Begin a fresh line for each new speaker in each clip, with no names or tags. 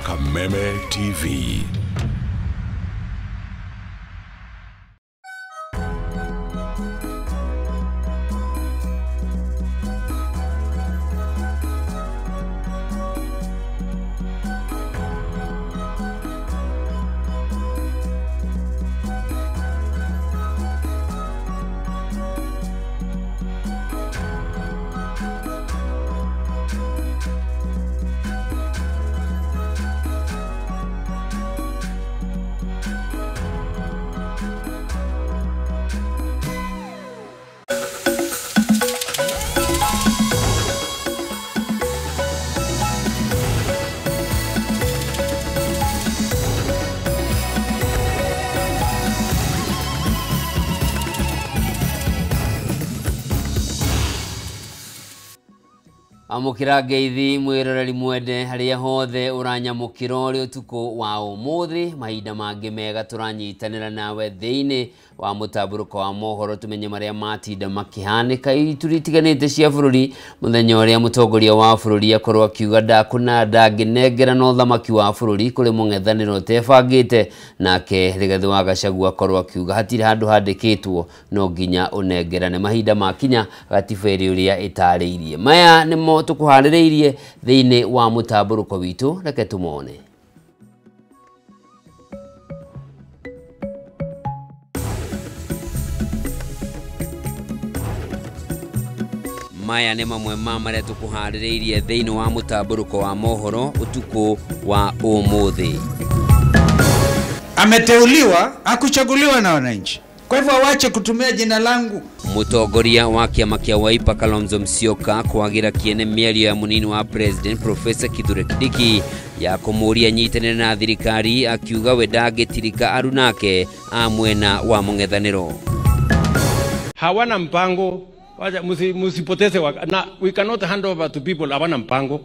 Kameme TV.
Amukira ngeithi mwiroreri mwende haria hothe uranyamukira uri utuko wa umuthi mahinda mangi mega turanyitanira nawe thiini wa mutaburuko wa mohoro tumenye maria matinda makihanika ituritiganite cia bururi muthenya uria mutongoria wa bururi akorwo akiuga ndakuna ndanginengera no thamaki wa bururi kuri mung'ethaniro tebangite nake Rigathi wa Gachagua akorwo akiuga hatiri handu handikitwo no nginya unengerane mahinda makinya gatiferi uria itariirie maya nimo tukuhaririirie thiini wa mutaburuko witu reke tumone. Maya ni mamwe maria tukuhaririirie thiini wa mutaburuko wa mohoro utuko wa umuthi.
Ameteuliwa, hakuchaguliwa na wananchi. Kwa hivyo waache kutumia jina langu.
Mutongoria wa kiama kia Wiper Kalonzo Musyoka kwagira kiene mĩario ya munini wa president Professor Kithure Kindiki ya kumuria nyitanire na thirikari akiuga we ndagitirika arunake a mwena wa mung'ethaniro.
Hawana mpango, musipoteze na we cannot hand over to people hawana mpango.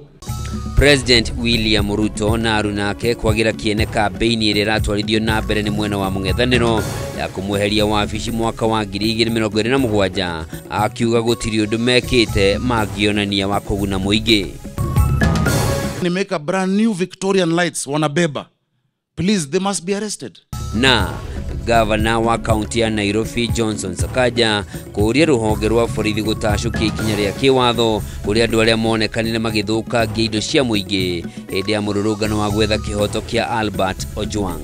President William Ruto na arunake kwagira kiene kampeni ire ratwarithio na mbere ni mwena wa mung'ethaniro ya kumweheria wabici mwaka wa 2027 akiuga gutiri undu mekite magionania wa kuguna muingi.
They make a brand new Victorian lights wanabeba. Please, they must be arrested.
Na Governor wa county ya Nairobi Johnson Sakaja kuria ruhonge rwa borithi gutashukia ikinya ria kiwatho kuria andu aria monekanire magithuka indo cia muingi hindi ya mururungano wa gwetha kihoto kia Albert Ojwang.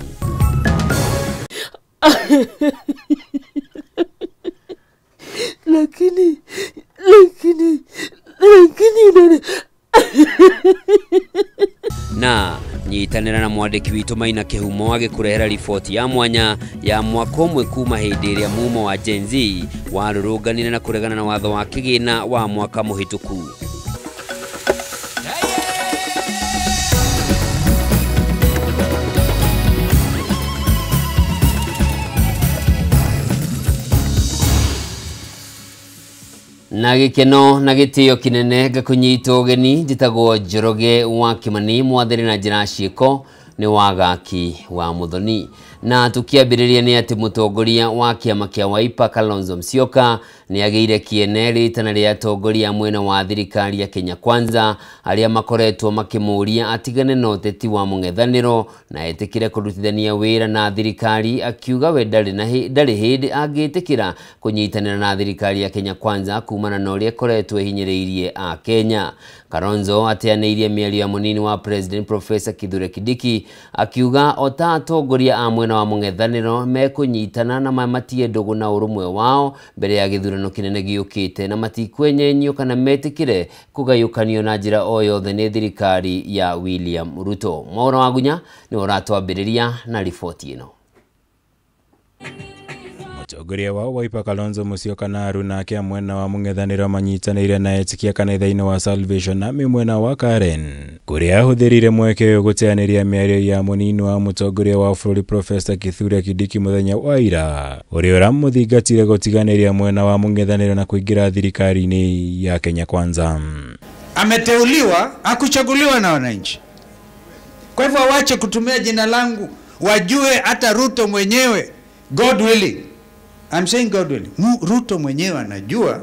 lakini
na nyitanira na mwandiki witu Maina Kihumo agikurehera ripoti ya mwanya ya mwaka umwe kuma hindi iria mumo wa Gen Z warurunganire na kuregana na watho wa kigina wa mwaka muhituku. Na gikeno na gitio kinene gakunyito geni njitagwo Njoroge wa Kimani mwathiri na njira ciiko ni wagaki wa muthoni. Na tukiambiriria ni ati mutongoria wa kiama kia Wiper Kalonzo Musyoka ni ageire kiene ritana ria atongoria mwena wa thirikari ya Kenya Kwanza aria makoretwo makimuria atigane na uteti wa mung'ethaniro na etikire kurutithania wira na thirikari akiuga we ndari hindi angitikira kunyitanira na thirikari ya Kenya Kwanza kumana na uria koretwo hinyiriirie a Kenya. Kalonzo ateaneirie mĩario ya munini wa president Professor Kithure Kindiki akiuga ota atongoria a mwena wa mung'ethaniro mekunyitana na matie ndugu na urumwe wao mbere ya githurano kinene giukite na matikwenyenyio kana metikire kugayukanio na njira o yothe ni thirikari ya William Ruto. Mwaura Wagunya ni uratwambiriria na ripoti ino.
Mutongoria wa Wiper Kalonzo Musyoka na arunake a mwena wa mung'ethaniro manyitanire na etikia kanitha-ini wa Salvation Army mwena wa Karen kuria ahuthirire mweke uyu guteaniria mĩario ya munini wa mutongoria wa bururi Professor Kithure Kindiki muthenya wa ira uria uramuthingatire gutiganiria mwena wa mung'ethaniro na kuingira thirikari-ini ya Kenya Kwanza.
Ameteuliwa, hakuchaguliwa na wananchi. Kwa hivyo waache kutumia jina langu, wajue hata Ruto mwenyewe, God willing, I'm saying God willing, Ruto mwenyewe anajua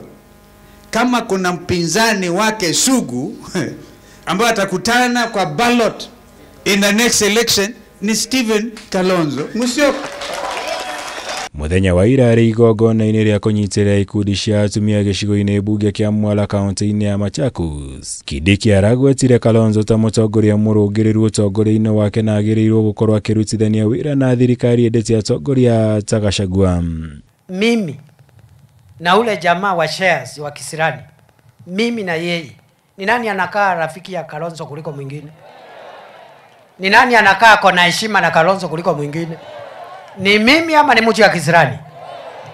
kama kuna mpinzani wake sugu ambaye atakutana kwa ballot in the next election ni Stephen Kalonzo Musyoka.
Muthenya wa ira ri igongona-inĩ rĩa kũnyitĩrĩra ikundi cia atumia gĩcigo-inĩ bunge kĩa Mwala kaunti-inĩ ya Machakos, Kindiki aragwetire Kalonzo ta mũtongoria mũrũngĩrĩru ũtongoria-inĩ wake na agĩrĩirwo gũkorwo akĩrutithania wĩra na thirikari endete atongoria ta Gachagua.
Mimi na ule jamaa wa shares wa Kisirani, mimi na yeye, ni nani anakaa rafiki ya Kalonzo kuliko mwingine? Ni nani anakaa kona heshima na Kalonzo kuliko mwingine? Ni mimi ama ni mtu ya Kisirani?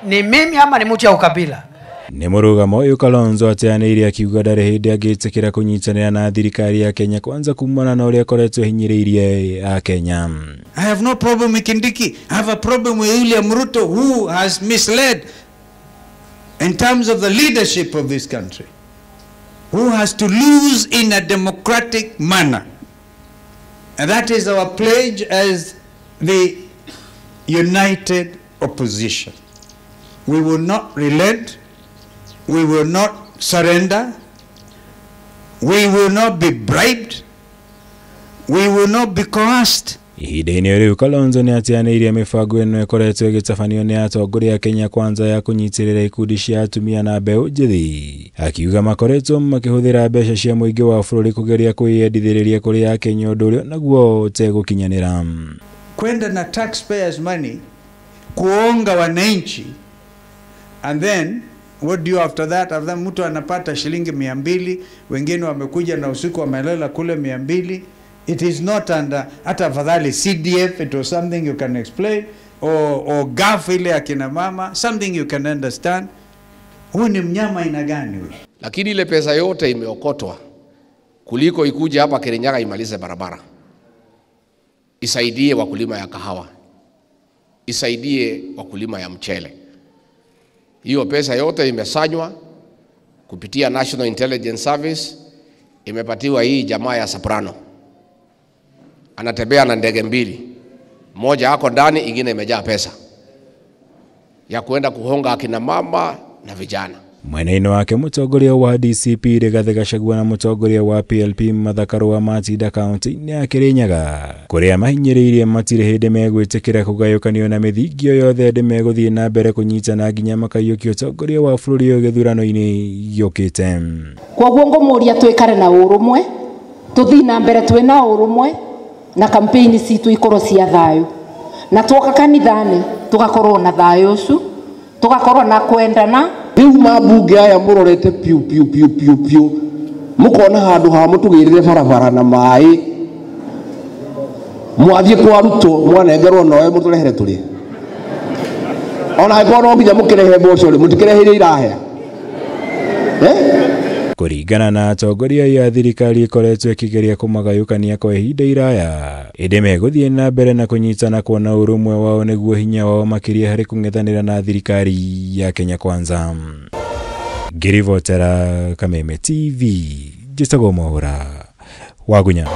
Ni mimi ama ni mtu ya ukabila?
Nĩ mũrũgamo ũyũ Kalonzo ateanĩire akiuga ndarĩ hĩndĩ angĩtĩkĩra kũnyitanĩra na thirikari ya Kenya Kwanza kumana na ũrĩa akoretwo hinyĩrĩirie a Kenya.
I have no problem with Kindiki. I have a problem with William Ruto, who has misled in terms of the leadership of this country, who has to lose in a democratic manner. And that is our pledge as the united opposition. We will not relent. We will not surrender. We will not be bribed. We will not be coerced.
Ihinda-inĩ rĩu Kalonzo nĩ ateanĩirie mĩbango ĩno ĩkoretwo ĩgĩtabanio nĩ atongoria a Kenya Kwanza ya kũnyitĩrĩra ikundi cia atumia na mbeũ njĩthĩ, akiuga makoretwo makĩhũthĩra mbeca cia mũingĩ wa bũrũri kũgeria kwĩyendithĩrĩria kũrĩ a Kenya, ũndũ ũrĩa naguo ũtegũkinyanĩra.
Kwenda na taxpayers money kuonga wananchi, and then what do you after that? After mtu anapata shilingi 200, wengine wamekuja na usiku wamelala kule 200. It is not under hata afadhali CDF. It was something you can explain, or GAF ile akina mama, something you can understand. Huyu ni mnyama ina gani huyu?
Lakini ile pesa yote imeokotwa kuliko ikuje hapa Kirinyaga imalize barabara, isaidie wakulima ya kahawa, isaidie wakulima ya mchele. Hiyo pesa yote imesanywa kupitia National Intelligence Service, imepatiwa hii jamaa ya Soprano. Anatembea na ndege mbili, moja yako ndani, ingine imejaa pesa ya kuenda kuhonga akina mama na vijana.
Mwena-inĩ wake mũtongoria wa DCP Rigathi Gachagua na mũtongoria wa PLP Martha Karua matinda kaunti-inĩ ya Kirinyaga, kũrĩa mahinyĩrĩirie matirĩ hĩndĩ megwĩtĩkĩra kũgayũkanio na mĩthingio yothe hĩndĩ megũthiĩ na mbere kũnyitana nginya makaiyũkia ũtongoria wa bũrũri ũyũ gĩthurano-inĩ gĩũkĩte.
Koguo ngũmũria twĩkare na ũrũmwe, tũthiĩ na mbere twĩna ũrũmwe na kampeni citũ ikorwo cia thayũ, na twoka kanitha-inĩ tugakorwo na thayũ ũcio, tugakorwo na kwendana.
Riu mambunge aya murorete piu mukona handu ha mutugirire barabara na mai mwathie kwa Ruto mwanengerwo noe muturehere turi ona ngoro nginya mukirehe mboco ri mutikirehere irahea
Kũringana na atongoria ya thirikari ĩkoretwo ĩkĩgeria kũmagayũkania kwa ihinda iraya, ĩndĩ megũthiĩ na mbere na kũnyitana kuona ũrũmwe wao nĩguo hinya wao makĩria harĩ kũng'ethanĩra na thirikari ya Kenya Kwanza. Ngĩribotera Kameme TV, njĩtagwo Mwaũra Wagunya.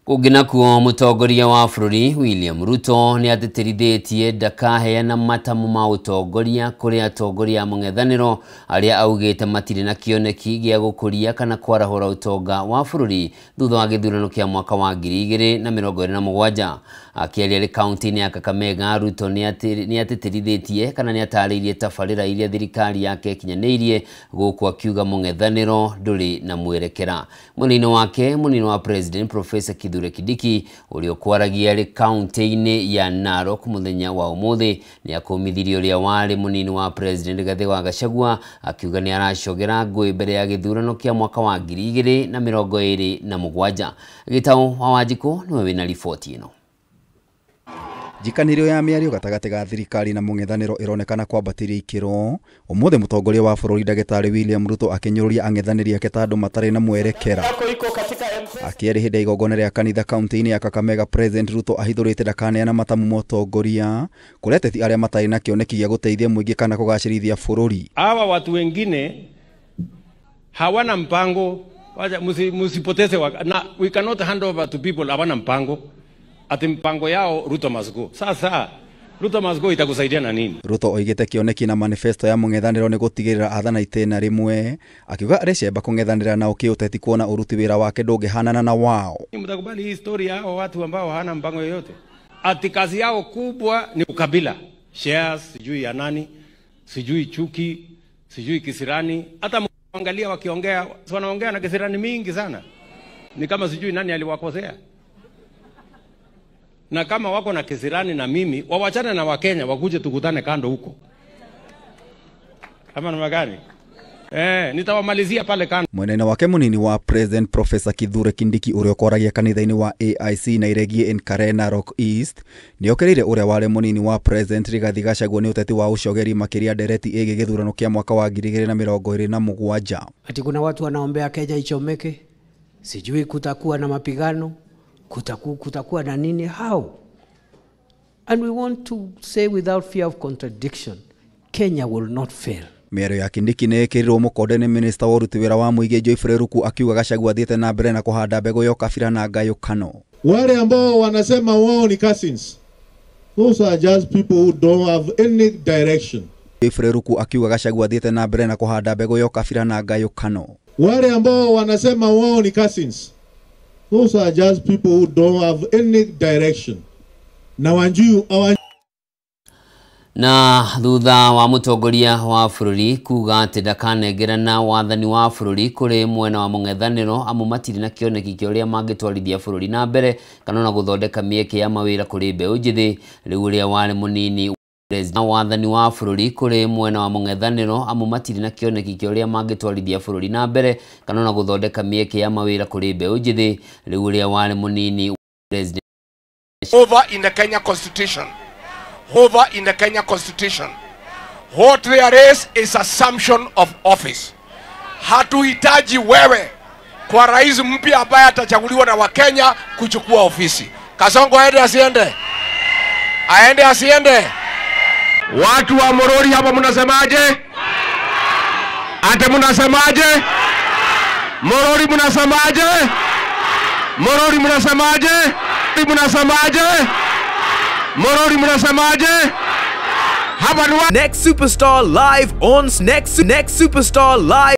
Kũngĩ kuo mũtongoria wa bũrũri William Ruto nĩ atĩtĩrithĩtie ndakaheana matamu ma ũtongoria kũrĩ atongoria a mũng'ethanĩro arĩa augĩte matirĩ na kĩoneki gĩa gũkũria kana kwarahũra ũtonga wa bũrũri thutha wa gĩthurano kĩa mwaka wa 2027. Akĩaria arĩ kaunti-inĩ ya Kakamega, Ruto nĩ atĩtĩrithĩtie kana nĩ atarĩirie tabarĩra iria thirikari yake ĩkinyanĩirie gũkũ, akiuga mũng'ethanĩro ndũrĩ na mwerekera. Mwena-inĩ wake, mũnini wa president Professor Kithure Kindiki ũrĩa ũkwaragia arĩ kaunti-inĩ ya Narok mũthenya wa ũmũthĩ nĩ akũmithirie ũrĩa warĩ mũnini wa president Rigathi wa Gachagua, akiuga nĩ aracogera ngũĩ mbere ya gĩthurano kĩa mwaka wa 2027. Gĩtaũ wa Wanjikũ nĩwe wĩna riboti ĩno.
Njikanĩro ya mĩario gatagatĩ ga thirikari na mũng'ethanĩro ĩronekana kwambatĩria ikĩro, ũmũthĩ mũtongoria wa bũrũri Ndagĩtarĩ William Ruto akĩnyũrũria ang'ethanĩri ake ta andũ matarĩ na mwerekera. Akĩarĩ hĩndĩ ya igongona rĩa kanitha kaunti-inĩ ya Kakamega, President Ruto ahithũrĩte ndakaneana matamu ma ũtongoria kũrĩ ateti arĩa matarĩ na kĩoneki gĩa gũteithia mũingĩ kana kũgacĩrithia bũrũri.
Hawa watu wengine hawana mpango, musipoteze na we cannot hand over to people hawana mpango. Ati mpango yao Ruto must go. Sasa Ruto must go itakusaidia na nini?
Ruto oigite kioneki na manifesto ya mung'ethaniro ni gutigirira athana itena rimwe akiuga arecemba kung'ethanira nao kiuteti kuona uruti wira wake ndungihanana na wao.
Mtakubali hii story yao watu ambao hawana mpango yoyote. Ati kazi yao kubwa ni ukabila. Shares, sijui ya nani, sijui chuki, sijui kisirani. Hata mwangalia wakiongea, wanaongea na kisirani mingi sana. Ni kama sijui nani aliwakosea. Na kama wako na kisirani na mimi, wawachane na Wakenya wakuje tukutane kando huko. Kama namna gani? Nitawamalizia pale kando.
Mwenene wake munini wa President Professor Kithure Kindiki uria ukoragia kanitha-ini wa AIC na Iregie en Karena Rock East ni okereire uria wale munini wa President Rigathi Gachagua ni uteti wa ucogeri makiria ndereti igi githurano kia mwaka wa 2027.
Ati kuna watu wanaombea Kenya ichomeke, sijui kutakuwa na mapigano, kutakuwa na nini, how? And we want to say without fear of contradiction, Kenya will not fail.
Mĩario ya Kindiki nĩ ĩkĩrirwo mũkonde nĩ minista wa ũruti wĩra wa mũingĩ Geoffrey Ruku akiuga Gachagua athiĩte na mbere na kũhanda mbegũ ya ũkabira na ngayũkano.
Wale ambao wanasema wao ni cousins, those are just people who don't have any direction.
Geoffrey Ruku akiuga Gachagua athiĩte na mbere na kũhanda mbegũ ya ũkabira na ngayũkano.
Wale ambao wanasema wao ni cousins, those are just people who don't have any direction. Na wanjuu
na thutha wa mutongoria wa bururi kuga ati ndakanengerana wathani wa bururi kuri mwena wa mung'ethaniro amu matiri na kioneki kia uria mangitwarithia bururi na mbere kana na guthondeka mieke ya mawira kuri mbeu njithi riu uria wari munini wathani wa bururi kuri mwena wa mung'ethaniro amu matiri na kioneki kia uria mangitwarithia bururi na mbere kana na guthondeka mieke ya mawira kuri mbeu njithi riu uria wari munini
over in the Kenya Constitution. Over in the Kenya Constitution. What there is assumption of office. Hatuhitaji wewe kwa rais mpya ambaye atachaguliwa na Wakenya kuchukua ofisi. Kasongo aende asiende? Aende asiende? Watu wa Murori hapa mnasemaje? Ate mnasemaje? Murori mnasemaje? Murori mnasemaje? Mnasemaje? Morori mnasemaje? Hapa ni
Next Superstar live on Next Superstar live.